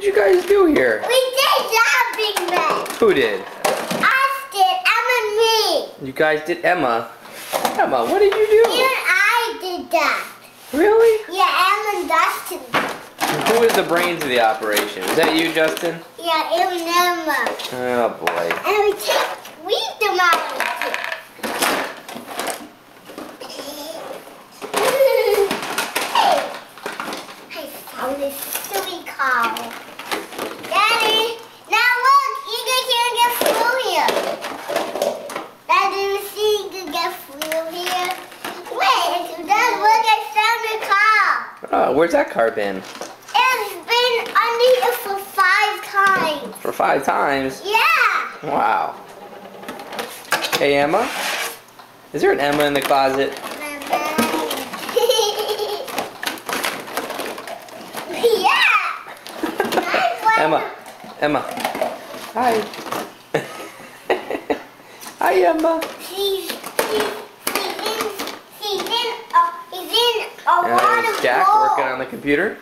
did you guys do here? We did that, Big Man. Who did? Us did, Emma and me. You guys did Emma. Emma, what did you do? Even I did that. Really? Yeah, Emma and Dustin. Who is the brains of the operation? Is that you, Justin? Yeah, it was Emma. Oh boy. And we them out of it. I found this silly cow. Daddy, now look, Eagle can't get through here. Daddy, you see Eagle get through here? Wait, Dad, look, I found a car. Oh, where's that car been? It's been under here for 5 times. For 5 times? Yeah. Wow. Hey, Emma? Is there an Emma in the closet? Emma. Emma. Hi. Hi, Emma. He's in a lot of Jack gold. working on the computer.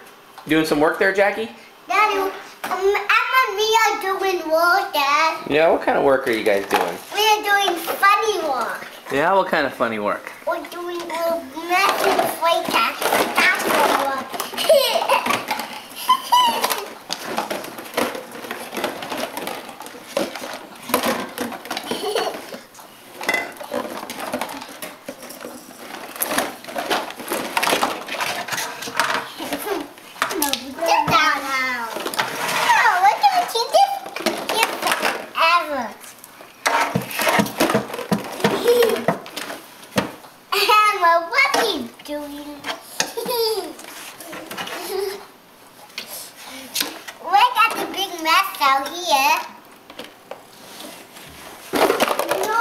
Doing some work there, Jackie? Daddy, Emma and me are doing work, Dad. Yeah, what kind of work are you guys doing? We are doing funny work. Yeah, what kind of funny work? We're doing little massive play castle work. What are you doing? We got the big mess out here. No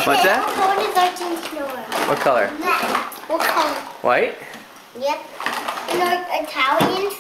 What's that? What is Argentina? What color? What color? White? Yep. And our Italians.